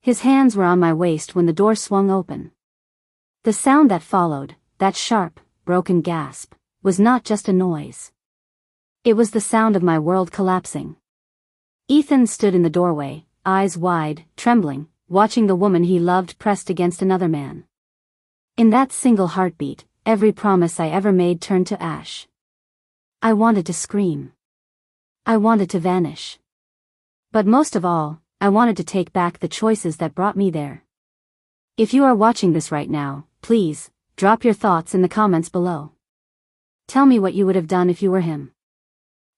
His hands were on my waist when the door swung open. The sound that followed, that sharp, broken gasp, was not just a noise. It was the sound of my world collapsing. Ethan stood in the doorway, eyes wide, trembling, watching the woman he loved pressed against another man. In that single heartbeat, every promise I ever made turned to ash. I wanted to scream. I wanted to vanish. But most of all, I wanted to take back the choices that brought me there. If you are watching this right now, please, drop your thoughts in the comments below. Tell me what you would have done if you were him.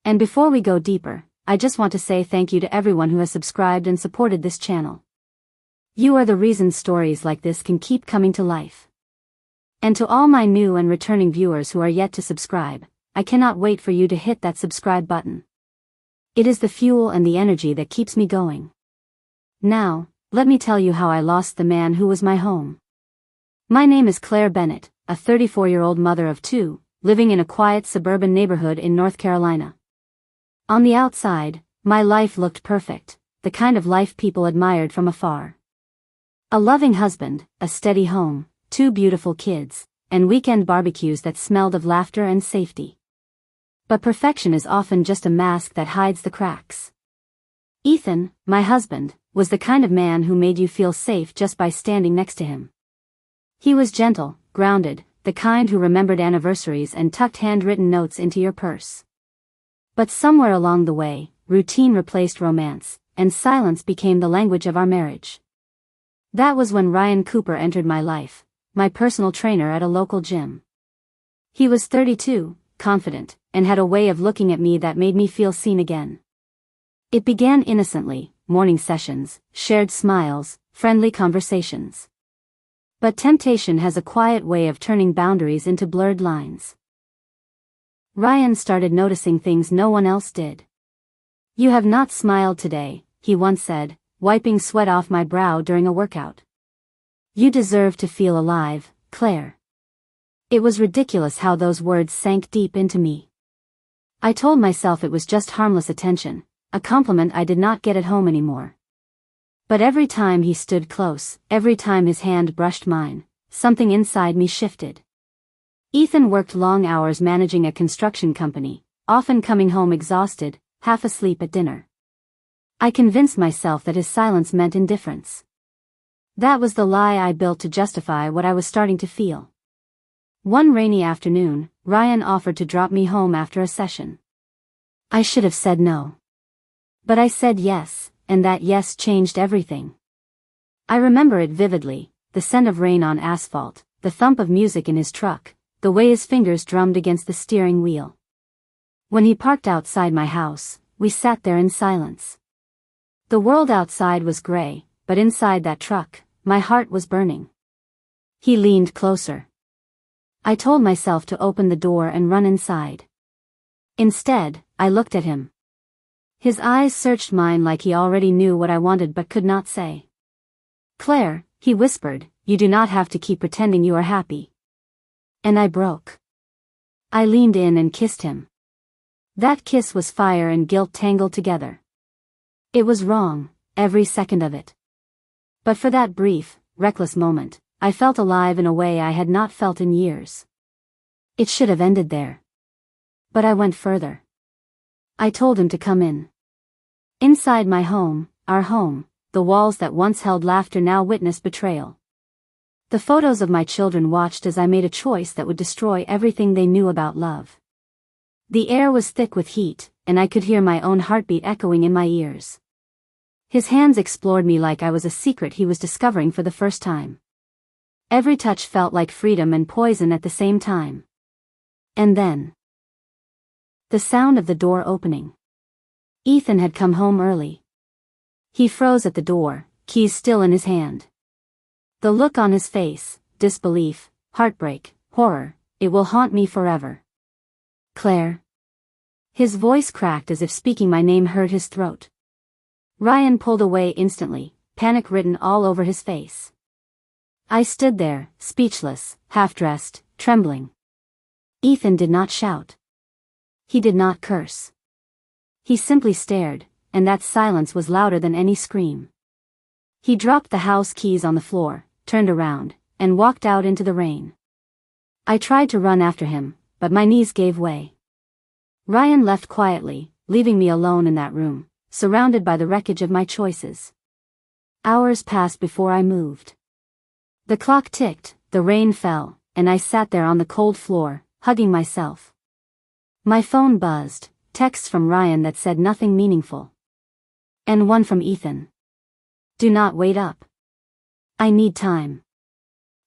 And before we go deeper, I just want to say thank you to everyone who has subscribed and supported this channel. You are the reason stories like this can keep coming to life. And to all my new and returning viewers who are yet to subscribe, I cannot wait for you to hit that subscribe button. It is the fuel and the energy that keeps me going. Now, let me tell you how I lost the man who was my home. My name is Claire Bennett, a 34-year-old mother of two, living in a quiet suburban neighborhood in North Carolina. On the outside, my life looked perfect, the kind of life people admired from afar. A loving husband, a steady home, 2 beautiful kids, and weekend barbecues that smelled of laughter and safety. But perfection is often just a mask that hides the cracks. Ethan, my husband, was the kind of man who made you feel safe just by standing next to him. He was gentle, grounded, the kind who remembered anniversaries and tucked handwritten notes into your purse. But somewhere along the way, routine replaced romance, and silence became the language of our marriage. That was when Ryan Cooper entered my life, my personal trainer at a local gym. He was 32, confident, and had a way of looking at me that made me feel seen again. It began innocently, morning sessions, shared smiles, friendly conversations. But temptation has a quiet way of turning boundaries into blurred lines. Ryan started noticing things no one else did. "You have not smiled today," he once said, wiping sweat off my brow during a workout. "You deserve to feel alive, Claire." It was ridiculous how those words sank deep into me. I told myself it was just harmless attention, a compliment I did not get at home anymore. But every time he stood close, every time his hand brushed mine, something inside me shifted. Ethan worked long hours managing a construction company, often coming home exhausted, half asleep at dinner. I convinced myself that his silence meant indifference. That was the lie I built to justify what I was starting to feel. One rainy afternoon, Ryan offered to drop me home after a session. I should have said no. But I said yes, and that yes changed everything. I remember it vividly, the scent of rain on asphalt, the thump of music in his truck, the way his fingers drummed against the steering wheel. When he parked outside my house, we sat there in silence. The world outside was gray, but inside that truck, my heart was burning. He leaned closer. I told myself to open the door and run inside. Instead, I looked at him. His eyes searched mine like he already knew what I wanted but could not say. "Claire," he whispered, "you do not have to keep pretending you are happy." And I broke. I leaned in and kissed him. That kiss was fire and guilt tangled together. It was wrong, every second of it. But for that brief, reckless moment, I felt alive in a way I had not felt in years. It should have ended there. But I went further. I told him to come in. Inside my home, our home, the walls that once held laughter now witnessed betrayal. The photos of my children watched as I made a choice that would destroy everything they knew about love. The air was thick with heat, and I could hear my own heartbeat echoing in my ears. His hands explored me like I was a secret he was discovering for the first time. Every touch felt like freedom and poison at the same time. And then, the sound of the door opening. Ethan had come home early. He froze at the door, keys still in his hand. The look on his face, disbelief, heartbreak, horror, it will haunt me forever. "Claire." His voice cracked as if speaking my name hurt his throat. Ryan pulled away instantly, panic written all over his face. I stood there, speechless, half-dressed, trembling. Ethan did not shout. He did not curse. He simply stared, and that silence was louder than any scream. He dropped the house keys on the floor, turned around, and walked out into the rain. I tried to run after him, but my knees gave way. Ryan left quietly, leaving me alone in that room, surrounded by the wreckage of my choices. Hours passed before I moved. The clock ticked, the rain fell, and I sat there on the cold floor, hugging myself. My phone buzzed, texts from Ryan that said nothing meaningful. And one from Ethan. Do not wait up. I need time.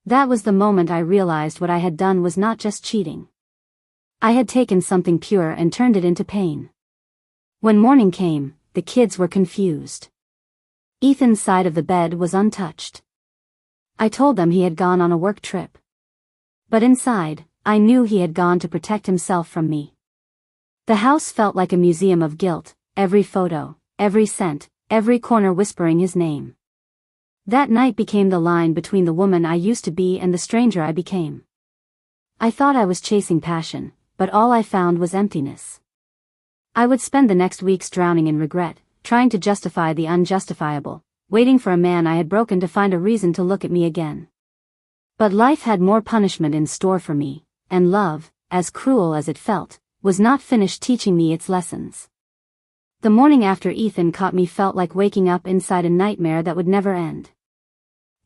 That was the moment I realized what I had done was not just cheating. I had taken something pure and turned it into pain. When morning came, the kids were confused. Ethan's side of the bed was untouched. I told them he had gone on a work trip. But inside, I knew he had gone to protect himself from me. The house felt like a museum of guilt, every photo, every scent, every corner whispering his name. That night became the line between the woman I used to be and the stranger I became. I thought I was chasing passion, but all I found was emptiness. I would spend the next weeks drowning in regret, trying to justify the unjustifiable, waiting for a man I had broken to find a reason to look at me again. But life had more punishment in store for me, and love, as cruel as it felt, was not finished teaching me its lessons. The morning after Ethan caught me felt like waking up inside a nightmare that would never end.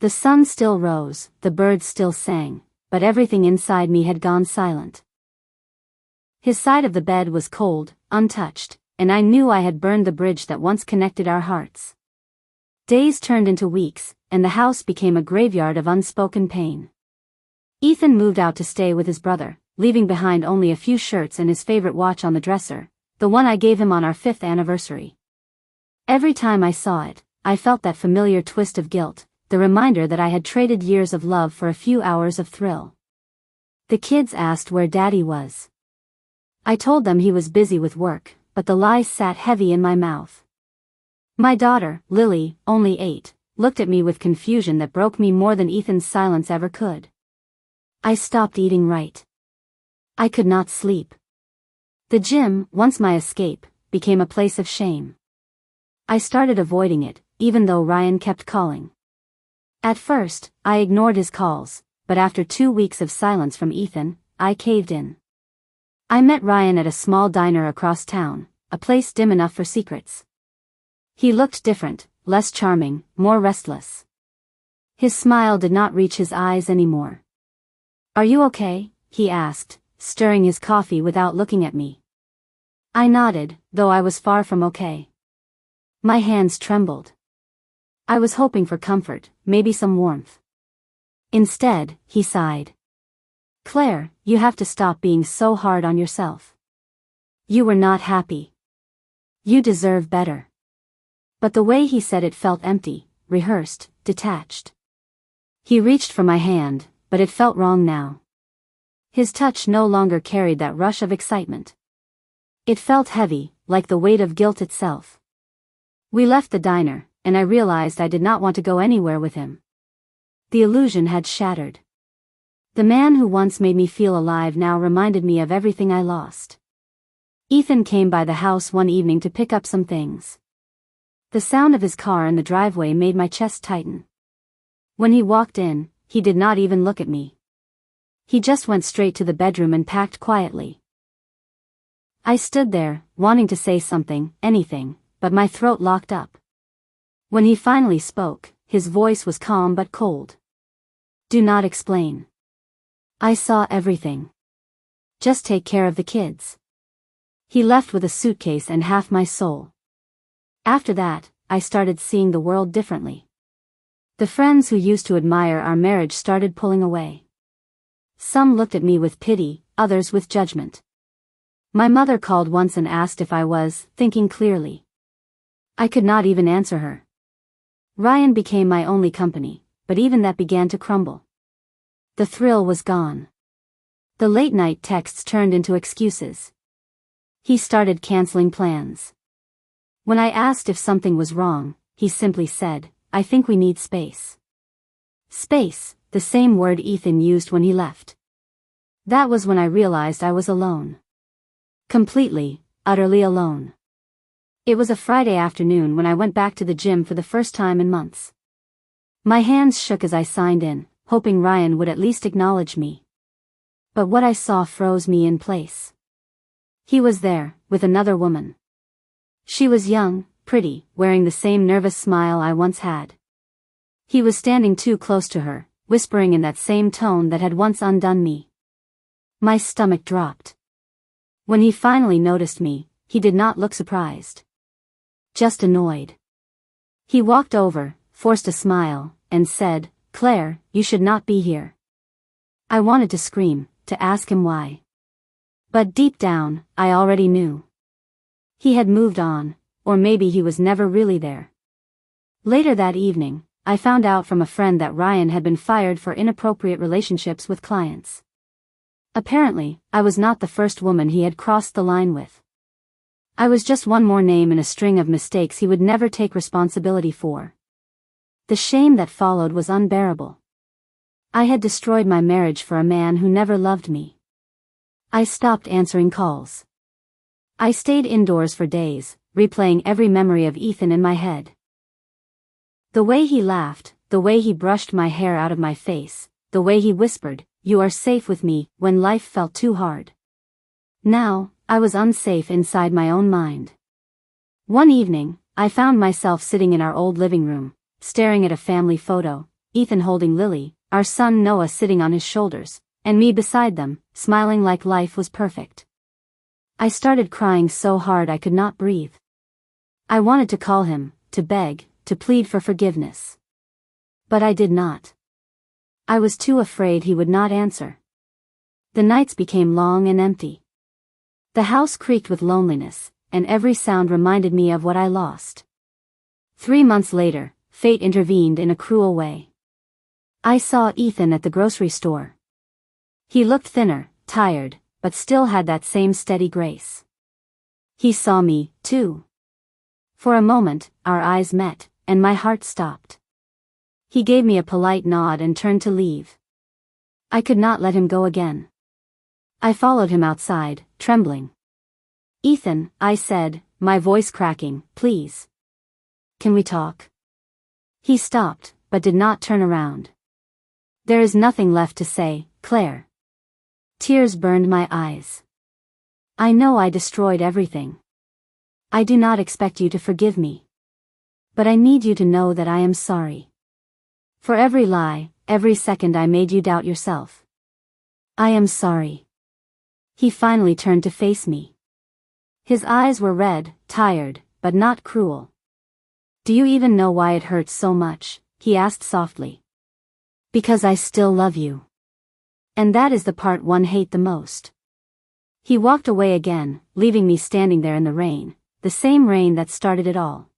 The sun still rose, the birds still sang, but everything inside me had gone silent. His side of the bed was cold, untouched, and I knew I had burned the bridge that once connected our hearts. Days turned into weeks, and the house became a graveyard of unspoken pain. Ethan moved out to stay with his brother, leaving behind only a few shirts and his favorite watch on the dresser, the one I gave him on our 5th anniversary. Every time I saw it, I felt that familiar twist of guilt, the reminder that I had traded years of love for a few hours of thrill. The kids asked where Daddy was. I told them he was busy with work, but the lies sat heavy in my mouth. My daughter, Lily, only 8, looked at me with confusion that broke me more than Ethan's silence ever could. I stopped eating right. I could not sleep. The gym, once my escape, became a place of shame. I started avoiding it, even though Ryan kept calling. At first, I ignored his calls, but after 2 weeks of silence from Ethan, I caved in. I met Ryan at a small diner across town, a place dim enough for secrets. He looked different, less charming, more restless. His smile did not reach his eyes anymore. "Are you okay?" he asked, stirring his coffee without looking at me. I nodded, though I was far from okay. My hands trembled. I was hoping for comfort, maybe some warmth. Instead, he sighed. "Claire, you have to stop being so hard on yourself. You were not happy. You deserve better." But the way he said it felt empty, rehearsed, detached. He reached for my hand, but it felt wrong now. His touch no longer carried that rush of excitement. It felt heavy, like the weight of guilt itself. We left the diner, and I realized I did not want to go anywhere with him. The illusion had shattered. The man who once made me feel alive now reminded me of everything I lost. Ethan came by the house one evening to pick up some things. The sound of his car in the driveway made my chest tighten. When he walked in, he did not even look at me. He just went straight to the bedroom and packed quietly. I stood there, wanting to say something, anything, but my throat locked up. When he finally spoke, his voice was calm but cold. "Do not explain. I saw everything. Just take care of the kids." He left with a suitcase and half my soul. After that, I started seeing the world differently. The friends who used to admire our marriage started pulling away. Some looked at me with pity, others with judgment. My mother called once and asked if I was thinking clearly. I could not even answer her. Ryan became my only company, but even that began to crumble. The thrill was gone. The late-night texts turned into excuses. He started canceling plans. When I asked if something was wrong, he simply said, "I think we need space." Space, the same word Ethan used when he left. That was when I realized I was alone. Completely, utterly alone. It was a Friday afternoon when I went back to the gym for the first time in months. My hands shook as I signed in, hoping Ryan would at least acknowledge me. But what I saw froze me in place. He was there, with another woman. She was young, pretty, wearing the same nervous smile I once had. He was standing too close to her, whispering in that same tone that had once undone me. My stomach dropped. When he finally noticed me, he did not look surprised. Just annoyed. He walked over, forced a smile, and said, "Claire, you should not be here." I wanted to scream, to ask him why. But deep down, I already knew. He had moved on, or maybe he was never really there. Later that evening, I found out from a friend that Ryan had been fired for inappropriate relationships with clients. Apparently, I was not the first woman he had crossed the line with. I was just one more name in a string of mistakes he would never take responsibility for. The shame that followed was unbearable. I had destroyed my marriage for a man who never loved me. I stopped answering calls. I stayed indoors for days, replaying every memory of Ethan in my head. The way he laughed, the way he brushed my hair out of my face, the way he whispered, "You are safe with me," when life felt too hard. Now, I was unsafe inside my own mind. One evening, I found myself sitting in our old living room, staring at a family photo, Ethan holding Lily, our son Noah sitting on his shoulders, and me beside them, smiling like life was perfect. I started crying so hard I could not breathe. I wanted to call him, to beg, to plead for forgiveness. But I did not. I was too afraid he would not answer. The nights became long and empty. The house creaked with loneliness, and every sound reminded me of what I lost. 3 months later, fate intervened in a cruel way. I saw Ethan at the grocery store. He looked thinner, tired, but still had that same steady grace. He saw me, too. For a moment, our eyes met, and my heart stopped. He gave me a polite nod and turned to leave. I could not let him go again. I followed him outside, trembling. "Ethan," I said, my voice cracking, "please. Can we talk?" He stopped, but did not turn around. "There is nothing left to say, Claire." Tears burned my eyes. "I know I destroyed everything. I do not expect you to forgive me. But I need you to know that I am sorry. For every lie, every second I made you doubt yourself. I am sorry." He finally turned to face me. His eyes were red, tired, but not cruel. "Do you even know why it hurts so much?" he asked softly. "Because I still love you. And that is the part one hates the most." He walked away again, leaving me standing there in the rain, the same rain that started it all.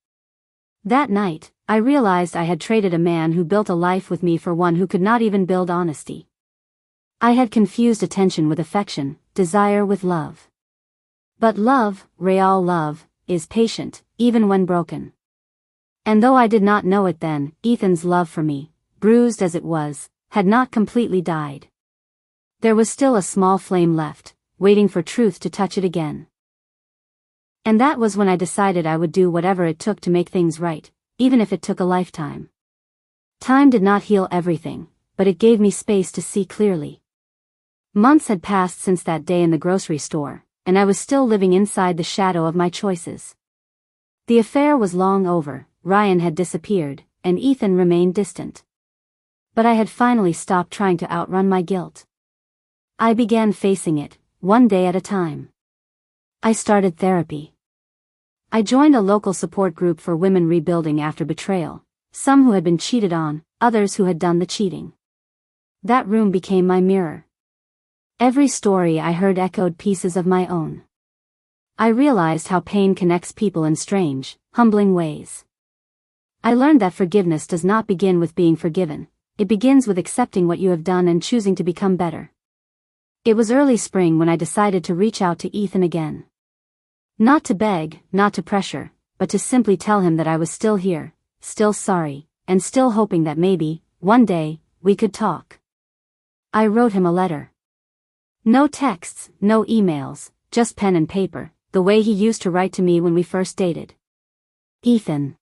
That night, I realized I had traded a man who built a life with me for one who could not even build honesty. I had confused attention with affection, desire with love. But love, real love, is patient, even when broken. And though I did not know it then, Ethan's love for me, bruised as it was, had not completely died. There was still a small flame left, waiting for truth to touch it again. And that was when I decided I would do whatever it took to make things right, even if it took a lifetime. Time did not heal everything, but it gave me space to see clearly. Months had passed since that day in the grocery store, and I was still living inside the shadow of my choices. The affair was long over, Ryan had disappeared, and Ethan remained distant. But I had finally stopped trying to outrun my guilt. I began facing it, one day at a time. I started therapy. I joined a local support group for women rebuilding after betrayal, some who had been cheated on, others who had done the cheating. That room became my mirror. Every story I heard echoed pieces of my own. I realized how pain connects people in strange, humbling ways. I learned that forgiveness does not begin with being forgiven, it begins with accepting what you have done and choosing to become better. It was early spring when I decided to reach out to Ethan again. Not to beg, not to pressure, but to simply tell him that I was still here, still sorry, and still hoping that maybe, one day, we could talk. I wrote him a letter. No texts, no emails, just pen and paper, the way he used to write to me when we first dated. "Ethan,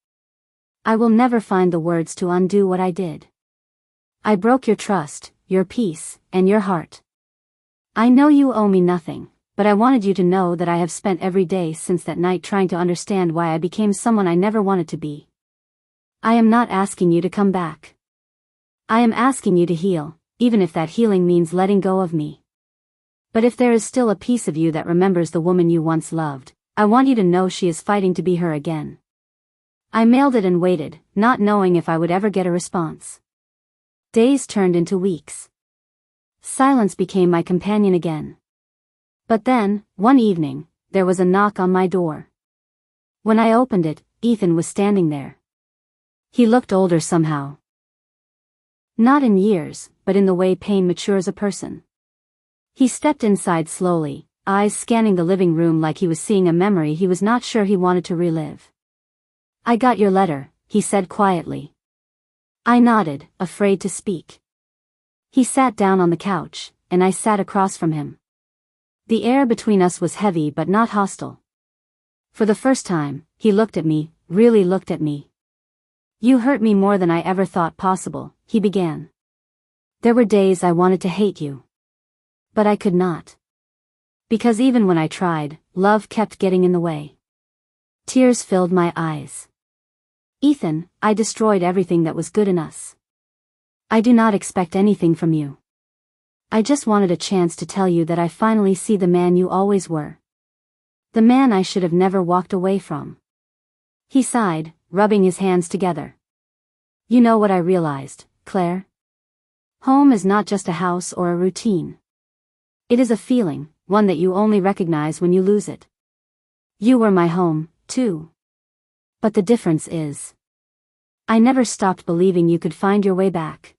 I will never find the words to undo what I did. I broke your trust, your peace, and your heart. I know you owe me nothing, but I wanted you to know that I have spent every day since that night trying to understand why I became someone I never wanted to be. I am not asking you to come back. I am asking you to heal, even if that healing means letting go of me. But if there is still a piece of you that remembers the woman you once loved, I want you to know she is fighting to be her again. I mailed it and waited, not knowing if I would ever get a response. Days turned into weeks. Silence became my companion again. But then, one evening, there was a knock on my door. When I opened it, Ethan was standing there. He looked older somehow. Not in years, but in the way pain matures a person. He stepped inside slowly, eyes scanning the living room like he was seeing a memory he was not sure he wanted to relive. "I got your letter," he said quietly. I nodded, afraid to speak. He sat down on the couch, and I sat across from him. The air between us was heavy but not hostile. For the first time, he looked at me, really looked at me. "You hurt me more than I ever thought possible," he began. "There were days I wanted to hate you. But I could not. Because even when I tried, love kept getting in the way." Tears filled my eyes. "Ethan, I destroyed everything that was good in us. I do not expect anything from you. I just wanted a chance to tell you that I finally see the man you always were. The man I should have never walked away from." He sighed, rubbing his hands together. "You know what I realized, Claire? Home is not just a house or a routine. It is a feeling, one that you only recognize when you lose it. You were my home, too. But the difference is, I never stopped believing you could find your way back."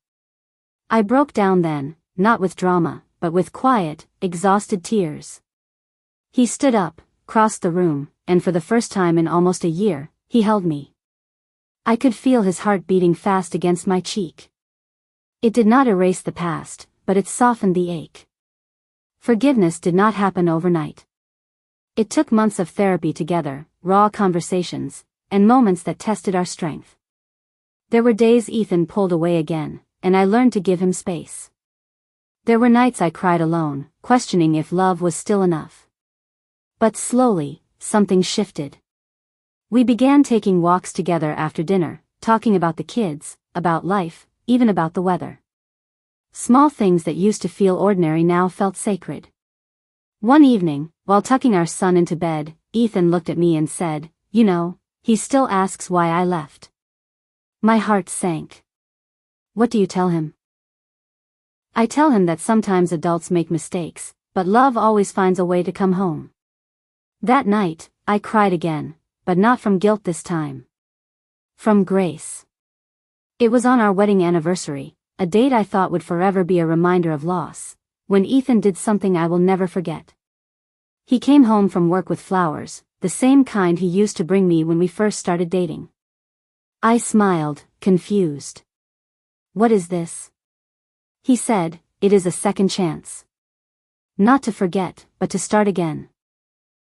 I broke down then, not with drama, but with quiet, exhausted tears. He stood up, crossed the room, and for the first time in almost a year, he held me. I could feel his heart beating fast against my cheek. It did not erase the past, but it softened the ache. Forgiveness did not happen overnight. It took months of therapy together, raw conversations, and moments that tested our strength. There were days Ethan pulled away again, and I learned to give him space. There were nights I cried alone, questioning if love was still enough. But slowly, something shifted. We began taking walks together after dinner, talking about the kids, about life, even about the weather. Small things that used to feel ordinary now felt sacred. One evening, while tucking our son into bed, Ethan looked at me and said, "You know, he still asks why I left." My heart sank. "What do you tell him?" "I tell him that sometimes adults make mistakes, but love always finds a way to come home." That night, I cried again, but not from guilt this time. From grace. It was on our wedding anniversary, a date I thought would forever be a reminder of loss, when Ethan did something I will never forget. He came home from work with flowers, the same kind he used to bring me when we first started dating. I smiled, confused. "What is this?" He said, "It is a second chance. Not to forget, but to start again."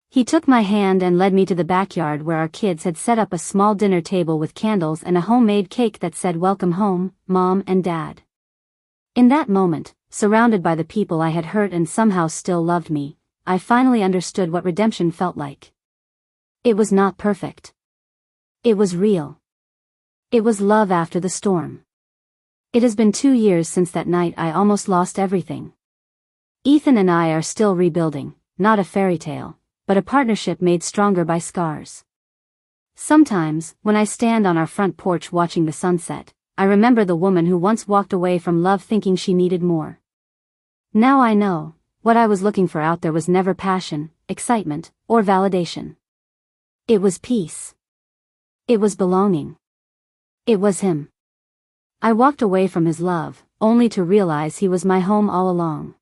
He took my hand and led me to the backyard where our kids had set up a small dinner table with candles and a homemade cake that said "Welcome home, Mom and Dad." In that moment, surrounded by the people I had hurt and somehow still loved me, I finally understood what redemption felt like. It was not perfect. It was real. It was love after the storm. It has been 2 years since that night I almost lost everything. Ethan and I are still rebuilding, not a fairy tale, but a partnership made stronger by scars. Sometimes, when I stand on our front porch watching the sunset, I remember the woman who once walked away from love thinking she needed more. Now I know, what I was looking for out there was never passion, excitement, or validation. It was peace. It was belonging. It was him. I walked away from his love, only to realize he was my home all along.